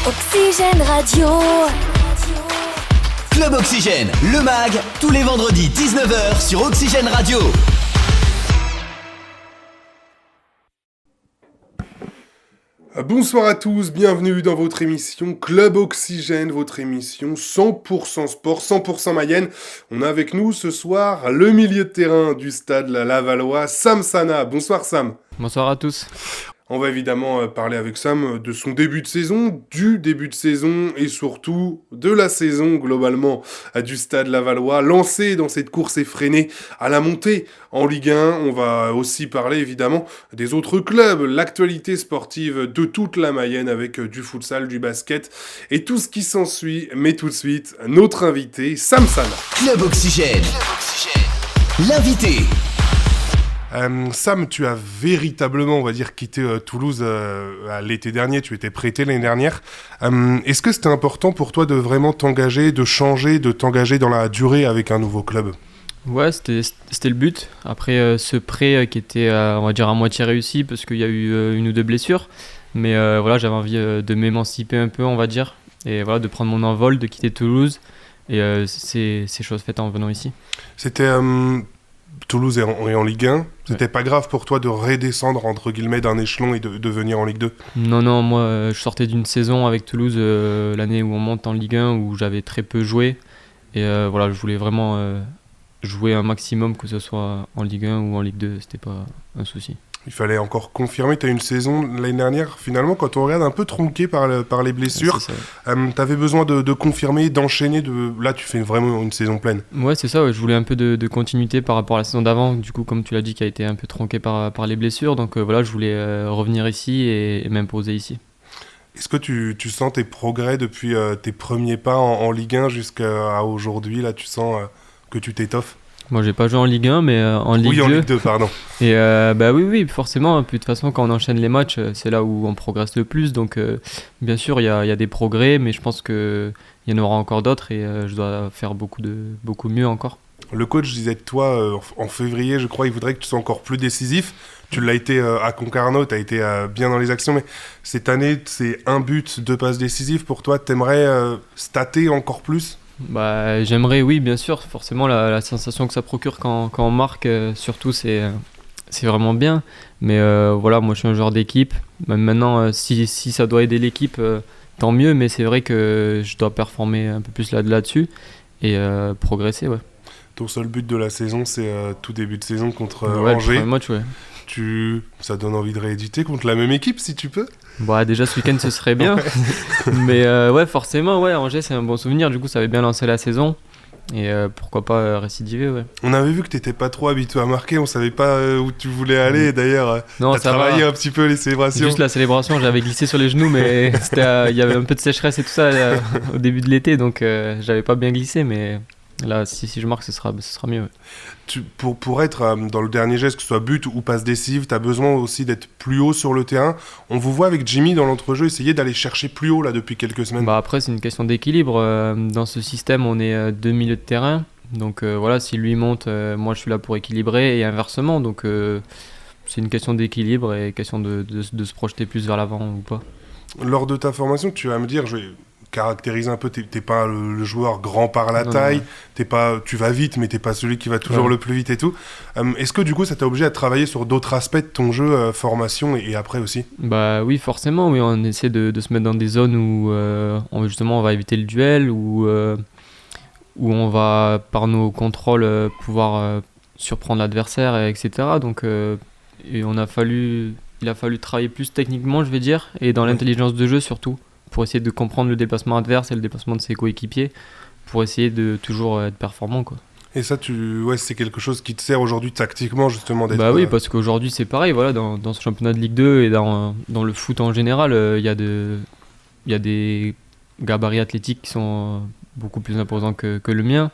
Oxygène Radio. Club Oxygène, le mag, tous les vendredis 19h sur Oxygène Radio. Bonsoir à tous, bienvenue dans votre émission Club Oxygène, votre émission 100% sport, 100% Mayenne. On a avec nous ce soir le milieu de terrain du stade Lavallois, Sam Sana. Bonsoir Sam. Bonsoir à tous. On va évidemment parler avec Sam de son début de saison, du début de saison et surtout de la saison globalement du Stade Lavallois, lancé dans cette course effrénée à la montée en Ligue 1. On va aussi parler évidemment des autres clubs, l'actualité sportive de toute la Mayenne avec du futsal, du basket et tout ce qui s'ensuit. Mais tout de suite, notre invité, Sam Sana. Club Oxygène. L'invité. Sam, tu as véritablement, on va dire, quitté Toulouse l'été dernier, tu étais prêté l'année dernière. Est-ce que c'était important pour toi de vraiment t'engager, de changer, de t'engager dans la durée avec un nouveau club ? Ouais, c'était le but. Après ce prêt qui était, on va dire, à moitié réussi parce qu'il y a eu une ou deux blessures. Mais voilà, j'avais envie de m'émanciper un peu, on va dire. Et voilà, de prendre mon envol, de quitter Toulouse. Et c'est chose faite en venant ici. C'était... Toulouse est en Ligue 1, c'était pas grave pour toi de redescendre entre guillemets d'un échelon et de venir en Ligue 2 ? Non, moi je sortais d'une saison avec Toulouse l'année où on monte en Ligue 1 où j'avais très peu joué et voilà, je voulais vraiment jouer un maximum, que ce soit en Ligue 1 ou en Ligue 2, c'était pas un souci. Il fallait encore confirmer, tu as une saison l'année dernière, finalement, quand on regarde, un peu tronquée par les blessures. Tu avais besoin de confirmer, d'enchaîner. Là, tu fais vraiment une saison pleine. Ouais, c'est ça. Ouais. Je voulais un peu de continuité par rapport à la saison d'avant. Du coup, comme tu l'as dit, qui a été un peu tronquée par les blessures. Donc voilà, je voulais revenir ici et m'imposer ici. Est-ce que tu sens tes progrès depuis tes premiers pas en Ligue 1 jusqu'à aujourd'hui ? Là, tu sens que tu t'étoffes ? Moi, j'ai pas joué en Ligue 1, mais en Ligue 2. Oui, en Ligue 2, pardon. Et oui, forcément. Puis de toute façon, quand on enchaîne les matchs, c'est là où on progresse le plus. Donc, bien sûr, il y a des progrès, mais je pense qu'il y en aura encore d'autres et je dois faire beaucoup mieux encore. Le coach disait de toi, en février, je crois, il voudrait que tu sois encore plus décisif. Tu l'as été à Concarneau, tu as été bien dans les actions, mais cette année, c'est un but, 2 passes décisives. Pour toi, t'aimerais stater encore plus ? J'aimerais, oui, bien sûr. Forcément, la sensation que ça procure quand on marque, surtout, c'est vraiment bien. Mais voilà, moi, je suis un joueur d'équipe. Même maintenant, si ça doit aider l'équipe, tant mieux. Mais c'est vrai que je dois performer un peu plus là-dessus et progresser, ouais. Ton seul but de la saison, c'est tout début de saison contre Angers. Le premier match, ouais. Ça donne envie de rééditer contre la même équipe, si tu peux ? Déjà ce week-end ce serait bien. Mais ouais, forcément, ouais, Angers c'est un bon souvenir. Du coup, ça avait bien lancé la saison. Et pourquoi pas récidiver, ouais. On avait vu que t'étais pas trop habitué à marquer, on savait pas où tu voulais aller. Et d'ailleurs, t'as travaillé un petit peu les célébrations. Juste la célébration, j'avais glissé sur les genoux, mais il y avait un peu de sécheresse et tout ça au début de l'été, donc j'avais pas bien glissé, mais là, si je marque, ce sera mieux. Ouais. Pour être dans le dernier geste, que ce soit but ou passe décisive, tu as besoin aussi d'être plus haut sur le terrain. On vous voit avec Jimmy dans l'entrejeu essayer d'aller chercher plus haut là depuis quelques semaines. Après, c'est une question d'équilibre. Dans ce système, on est 2 milieux de terrain. Donc voilà, si lui monte, moi je suis là pour équilibrer et inversement. Donc c'est une question d'équilibre et question de se projeter plus vers l'avant ou pas. Lors de ta formation, tu vas me dire, je vais caractériser un peu, t'es pas le joueur grand par la taille, non. Tu vas vite, mais t'es pas celui qui va toujours le plus vite et tout. Est-ce que du coup, ça t'a obligé à travailler sur d'autres aspects de ton jeu, formation et après aussi ? Oui, forcément, oui, on essaie de se mettre dans des zones où justement on va éviter le duel, où on va, par nos contrôles, pouvoir surprendre l'adversaire, etc. Donc, il a fallu travailler plus techniquement, je vais dire, et dans l'intelligence de jeu surtout, pour essayer de comprendre le déplacement adverse et le déplacement de ses coéquipiers, pour essayer de toujours être performant, quoi. Et ça, c'est quelque chose qui te sert aujourd'hui tactiquement, justement, d'être... Oui, parce qu'aujourd'hui, c'est pareil, voilà, dans ce championnat de Ligue 2 et dans le foot en général, il y a des gabarits athlétiques qui sont beaucoup plus imposants que le mien.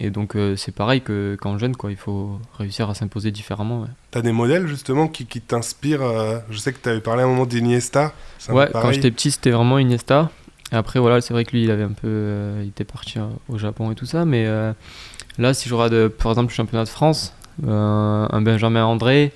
Et donc c'est pareil qu'en jeune, quoi, il faut réussir à s'imposer différemment. Ouais. T'as des modèles justement qui t'inspirent je sais que t'avais parlé à un moment d'Iniesta. Ouais, quand j'étais petit c'était vraiment Iniesta. Et après voilà, c'est vrai que lui il était parti au Japon et tout ça. Mais là si je regarde par exemple le championnat de France, un Benjamin André,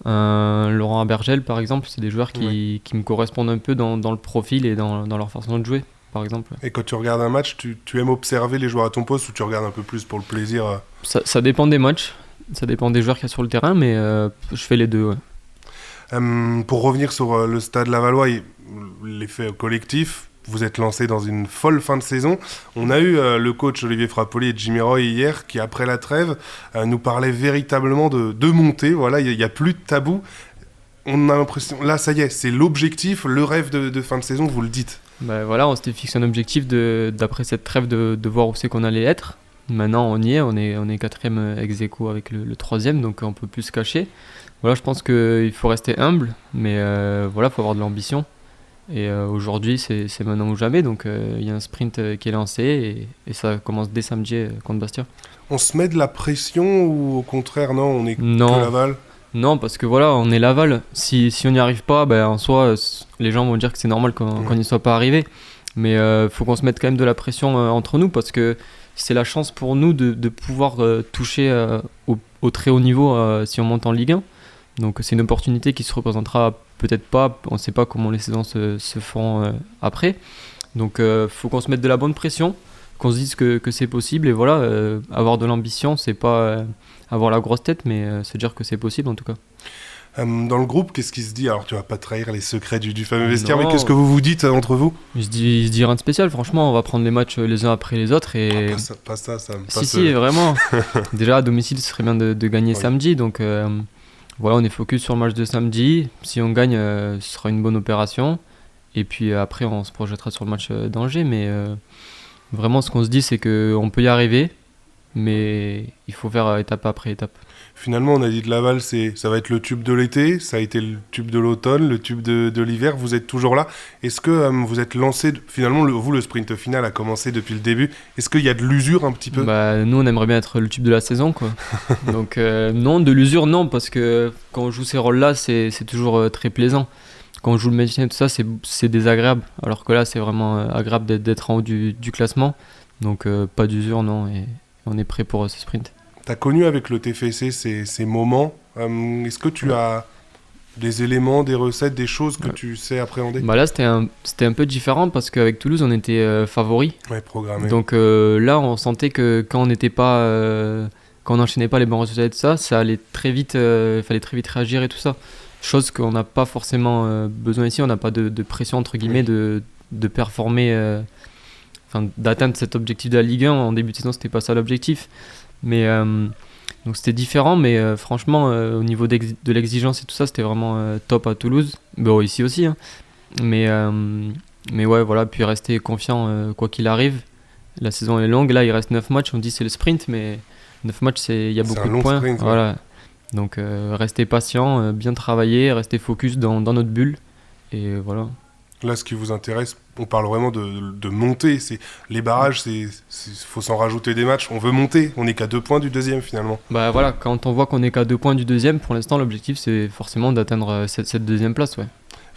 Laurent Abergel par exemple, c'est des joueurs qui me correspondent un peu dans le profil et dans leur façon de jouer par exemple. Et quand tu regardes un match, tu aimes observer les joueurs à ton poste ou tu regardes un peu plus pour le plaisir Ça dépend des matchs, ça dépend des joueurs qu'il y a sur le terrain, mais je fais les deux. Ouais. Pour revenir sur le Stade Lavallois et l'effet collectif, vous êtes lancé dans une folle fin de saison. On a eu le coach Olivier Frappoli et Jimmy Roy hier qui, après la trêve, nous parlaient véritablement de montée. Voilà, il n'y a plus de tabou. On a l'impression, là, ça y est, c'est l'objectif, le rêve de fin de saison, vous le dites. Bah voilà, on s'était fixé un objectif d'après cette trêve de voir où c'est qu'on allait être. Maintenant, on y est, on est quatrième ex aequo avec le troisième, donc on peut plus se cacher. Voilà, je pense qu'il faut rester humble, mais voilà, il faut avoir de l'ambition. Et aujourd'hui, c'est maintenant ou jamais, donc il y a un sprint qui est lancé et ça commence dès samedi contre Bastia. On se met de la pression ou au contraire, non, on est que Laval? Non, parce que voilà, on est Laval. Si on n'y arrive pas, ben, en soi, les gens vont dire que c'est normal qu'on n'y soit pas arrivé. Mais faut qu'on se mette quand même de la pression entre nous, parce que c'est la chance pour nous de pouvoir toucher au très haut niveau si on monte en Ligue 1. Donc c'est une opportunité qui se représentera peut-être pas, on ne sait pas comment les saisons se feront après. Donc faut qu'on se mette de la bonne pression, qu'on se dise que c'est possible, et voilà, avoir de l'ambition, c'est pas avoir la grosse tête, mais se dire que c'est possible en tout cas. Dans le groupe, qu'est-ce qui se dit? Alors tu vas pas trahir les secrets du fameux vestiaire, mais qu'est-ce que vous vous dites entre vous? Il se dit rien de spécial, franchement, on va prendre les matchs les uns après les autres. Et... Pas ça me passe... Si, vraiment. Déjà à domicile, ce serait bien de gagner samedi, donc voilà, on est focus sur le match de samedi. Si on gagne, ce sera une bonne opération. Et puis après, on se projettera sur le match d'Angers, mais vraiment, ce qu'on se dit, c'est qu'on peut y arriver, mais il faut faire étape après étape. Finalement, on a dit de Laval, ça va être le tube de l'été, ça a été le tube de l'automne, le tube de l'hiver, vous êtes toujours là. Est-ce que vous êtes lancé, finalement, le sprint final a commencé depuis le début, est-ce qu'il y a de l'usure un petit peu? Nous, on aimerait bien être le tube de la saison, quoi. Donc non, de l'usure, non, parce que quand on joue ces rôles-là, c'est toujours très plaisant. Quand on joue le maintien et tout ça, c'est désagréable, alors que là, c'est vraiment agréable d'être en haut du classement. Donc pas d'usure, non, et on est prêt pour ce sprint. Tu as connu avec le TFC ces moments. Est-ce que tu as des éléments, des recettes, des choses que tu sais appréhender? Là, c'était un peu différent parce qu'avec Toulouse, on était favoris. Ouais, programmé. Donc là, on sentait que quand on n'était pas, quand on n'enchaînait pas les bons résultats et tout ça, ça allait très vite, fallait très vite réagir et tout ça. Chose qu'on n'a pas forcément besoin ici. On n'a pas de pression entre guillemets de performer, d'atteindre cet objectif de la Ligue 1. En début de saison, c'était pas ça l'objectif. Mais donc c'était différent, mais franchement au niveau de l'exigence et tout ça, c'était vraiment top à Toulouse. Bon, ici aussi, hein. Mais ouais, voilà, puis rester confiant quoi qu'il arrive. La saison est longue, là il reste 9 matchs, on dit c'est le sprint, mais 9 matchs, il y a beaucoup de points. Sprint, voilà. Donc rester patient, bien travailler, rester focus dans notre bulle, et voilà. Là, ce qui vous intéresse, on parle vraiment de monter. Les barrages, faut s'en rajouter des matchs. On veut monter. On n'est qu'à 2 points du deuxième, finalement. Voilà, quand on voit qu'on n'est qu'à 2 points du deuxième, pour l'instant, l'objectif, c'est forcément d'atteindre cette deuxième place. Ouais.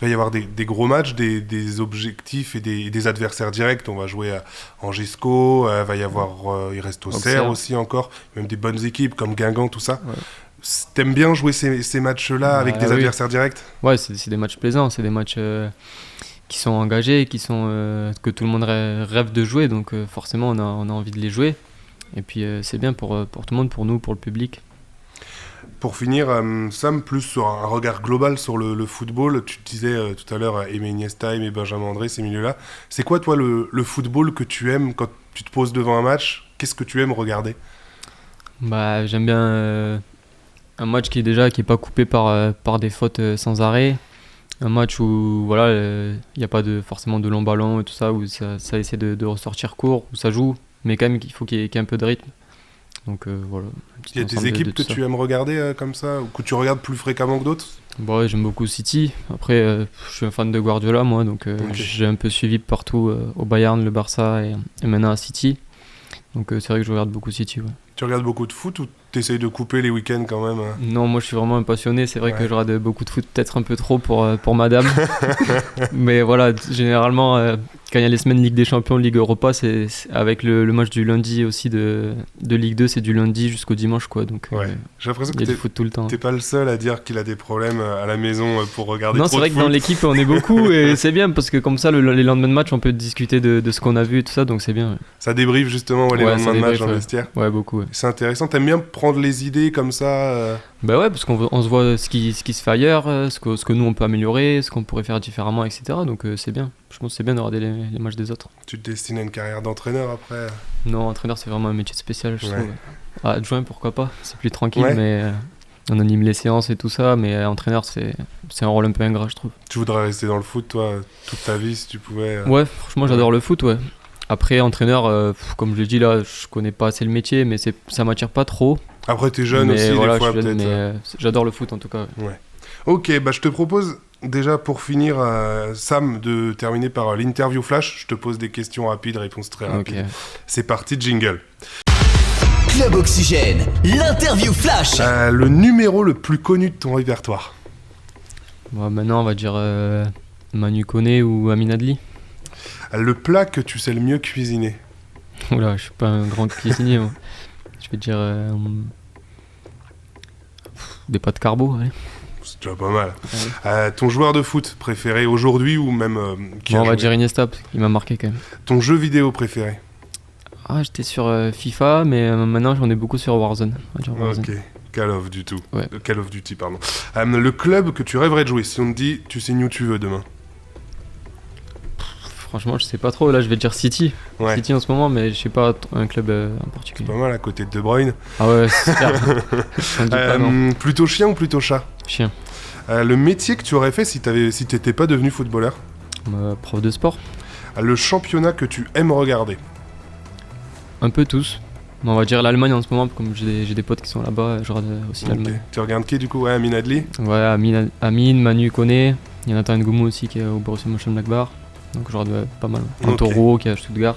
Il va y avoir des gros matchs, des objectifs et des adversaires directs. On va jouer à Angisco. Va y avoir, il reste Auxerre aussi encore. Même des bonnes équipes comme Guingamp, tout ça. Ouais. T'aimes bien jouer ces matchs-là avec des adversaires directs? Ouais, c'est des matchs plaisants. C'est des matchs... qui sont engagés, que tout le monde rêve de jouer, donc forcément on a envie de les jouer, et puis c'est bien pour tout le monde, pour nous, pour le public. Pour finir, Sam, plus sur un regard global sur le football, tu disais tout à l'heure Aimé Iniesta, Aimé Benjamin André, ces milieux-là, c'est quoi toi le football que tu aimes quand tu te poses devant un match? Qu'est-ce que tu aimes regarder? J'aime bien un match qui est pas coupé par des fautes sans arrêt. Un match où il n'y a pas forcément de long ballon et tout ça, où ça essaie de ressortir court, où ça joue, mais quand même il faut qu'il y ait un peu de rythme. Donc voilà. Il y a des équipes que tu aimes regarder comme ça, ou que tu regardes plus fréquemment que d'autres? J'aime beaucoup City. Après, je suis un fan de Guardiola, moi, donc j'ai un peu suivi partout au Bayern, le Barça et maintenant à City. Donc c'est vrai que je regarde beaucoup City. Ouais. Tu regardes beaucoup de foot ou t'essayes de couper les week-ends quand même? Non, moi je suis vraiment un passionné. C'est vrai que je regarde beaucoup de foot, peut-être un peu trop pour madame. Mais voilà, généralement, quand il y a les semaines Ligue des Champions, Ligue Europa, c'est avec le match du lundi aussi de Ligue 2, c'est du lundi jusqu'au dimanche, quoi. Donc, Ouais. J'ai l'impression il y que a du foot tout le temps. t'es pas le seul à dire qu'il a des problèmes à la maison pour regarder Non, trop c'est vrai de que dans foot. l'équipe, on est beaucoup et c'est bien parce que comme ça, les lendemains de match, on peut discuter de ce qu'on a vu et tout ça, donc c'est bien. Ouais, Ça débriefe justement les Ouais, lendemains ça de match débriefe, dans le ouais. vestiaire. Ouais, beaucoup. Ouais. C'est intéressant. T'aimes bien prendre les idées comme ça Bah ouais, parce on se voit ce qui se fait ailleurs, ce que nous on peut améliorer, ce qu'on pourrait faire différemment, etc. Donc c'est bien. Je pense que c'est bien de regarder les matchs des autres. Tu te destines à une carrière d'entraîneur après Non, entraîneur, c'est vraiment un métier spécial, je Ouais. trouve. Adjoint, pourquoi pas, c'est plus tranquille, Ouais. mais on anime les séances et tout ça, mais entraîneur, c'est un rôle un peu ingrat, je trouve. Tu voudrais rester dans le foot, toi, toute ta vie, si tu pouvais Ouais, franchement, j'adore le foot, ouais. Après, entraîneur, comme je l'ai dit là, je connais pas assez le métier, mais ça m'attire pas trop. Après, t'es jeune mais aussi, voilà, des fois, je suis jeune, peut-être. mais j'adore le foot en tout cas. Ouais. Ok, bah je te propose déjà pour finir, Sam, de terminer par l'interview flash. Je te pose des questions rapides, réponses très Ok. rapides. C'est parti, jingle. Club Oxygène, l'interview flash. Le numéro le plus connu de ton répertoire. Bon, maintenant, on va dire Manu Koné ou Amin Adli. Le plat que tu sais le mieux cuisiner. Oula, je suis pas un grand cuisinier, moi. Je vais dire des pâtes carbo, allez. C'est déjà pas mal. Ton joueur de foot préféré aujourd'hui ou même qui Bon, a on va joué. dire Iniesta, parce qu'il m'a marqué quand même. Ton jeu vidéo préféré. Ah, j'étais sur FIFA, mais maintenant j'en ai beaucoup sur Warzone. On va dire Warzone. Ok. Call of Duty. Ouais. Call of Duty, pardon. Le club que tu rêverais de jouer. Si on te dit, tu signes où tu veux demain. Franchement, je sais pas trop. Là, je vais dire City. Ouais. City en ce moment, mais je sais pas un club en particulier. Pas mal à côté de De Bruyne. Ah ouais, c'est super. J'en dis pas non. Plutôt chien ou plutôt chat. Chien. Le métier que tu aurais fait si t'étais pas devenu footballeur. Prof de sport. Le championnat que tu aimes regarder. Un peu tous. Mais on va dire l'Allemagne en ce moment, comme j'ai des potes qui sont là-bas, je regarde aussi Ok. l'Allemagne. Tu regardes qui du coup? Ouais, Amin Adli. Ouais, Amin, Manu Koné. Il y en a Nathan Ngoumou aussi qui est au Borussia Mönchengladbach. Donc je regarde pas mal. Ok. Antoro qui est à Stuttgart.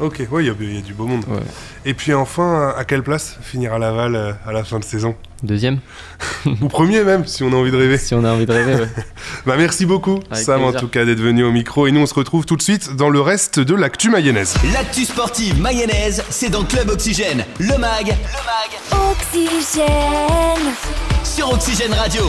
Ok, ouais, il y a du beau monde. Ouais. Et puis enfin, à quelle place finira Laval à la fin de saison? Deuxième, Ou premier même, si on a envie de rêver. si on a envie de rêver. Ouais. Bah merci beaucoup, Avec Sam, en plaisir. tout cas, d'être venu au micro. Et nous, on se retrouve tout de suite dans le reste de l'actu mayonnaise. L'actu sportive mayonnaise, c'est dans Club Oxygène. Le mag Oxygène. sur Oxygène Radio.